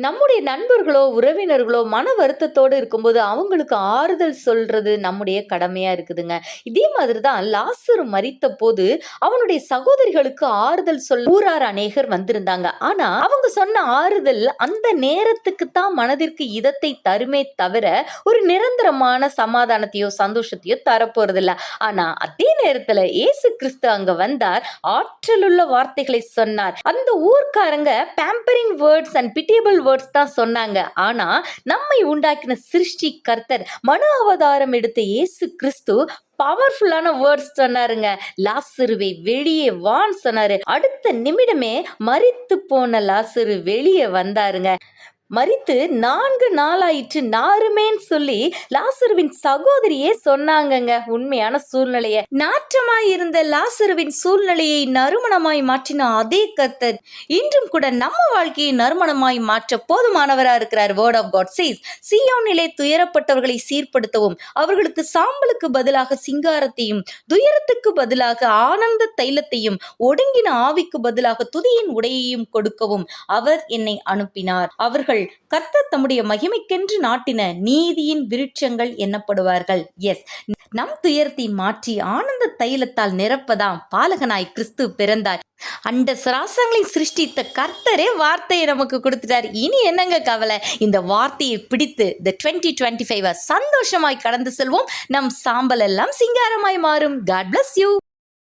நம்முடைய நண்பர்களோ, உறவினர்களோ மன வருத்தத்தோடு இருக்கும்போது, அவங்களுக்கு ஆறுதல் சொல்றது நம்முடைய கடமையா இருக்குதுங்க. இதே மாதிரி தான் லாசரு மரித்தபோது, அவனுடைய சகோதரிகளுக்கு ஆறுதல் சொல்ல ஊரார் அநேகர் வந்திருந்தாங்க. ஆனா, அவங்க சொன்ன ஆறுதல் அந்த நேரத்துக்கு தான் மனதிற்கு இதத்தை தருமே தவிர, ஒரு நிரந்தரமான சமாதானத்தையோ, சந்தோஷத்தையோ தரப்போறதில்ல. ஆனா, அதே நேரத்துல இயேசு கிறிஸ்து அங்க வந்தார். ஆற்றலுள்ள வார்த்தைகளை சொன்னார். அந்த ஊர்க்காரங்க pampering words and pitiable words தான் சொன்னாங்க. ஆனா நம்மை உண்டாக்கின சிருஷ்டி கர்த்தர் மனு அவதாரம் எடுத்த இயேசு கிறிஸ்து பவர்ஃபுல்லான வேர்ட்ஸ் சொன்னாருங்க. லாசருவை வெளியே வான்னு சொன்னாரு. அடுத்த நிமிடமே மரித்து போன லாசரு வெளியே வந்தாருங்க. மரித்து 4 நாளாயிற்று நாருமேன்னு சொல்லி லாசருவின் சகோதரியே சொன்னாங்கங்க உண்மையான சூழ்நிலைய. நாற்றமாய் இருந்த லாசருவின் சூழ்நிலையை நறுமணமாய் மாற்றின அதே கர்த்தர் இன்றும் கூட நம்ம வாழ்க்கையை நறுமணமாய் மாற்ற போதுமானவரா இருக்கிறார். வேர்ட் ஆஃப் காட் சேஸ், சீயோனிலே துயரப்பட்டவர்களை சீர்படுத்தவும், அவர்களுக்கு சாம்பலுக்கு பதிலாக சிங்காரத்தையும், துயரத்துக்கு பதிலாக ஆனந்த தைலத்தையும், ஒடுங்கின ஆவிக்கு பதிலாக துதியின் உடையையும் கொடுக்கவும் அவர் என்னை அனுப்பினார். அவர்கள் கர்த்தர் தம்முடைய மகிமைக்கென்று நாட்டின நீதியின் விருட்சங்கள் எண்ணப்படுவார்கள். எஸ், நம் துயரத்தை மாற்றி ஆனந்த தைலத்தால் நிரப்பதாம் பாலகனாய் கிறிஸ்து பிறந்தார். அண்ட சராசரங்களை சிருஷ்டித்த கர்த்தரே வார்த்தையை நமக்கு கொடுத்துட்டார். இனி என்னங்க கவலை? இந்த வார்த்தையை பிடித்து இந்த 2025 சந்தோஷமாய் கடந்து செல்வோம். நம் சாம்பல் எல்லாம் சிங்காரமாய் மாறும். God bless you.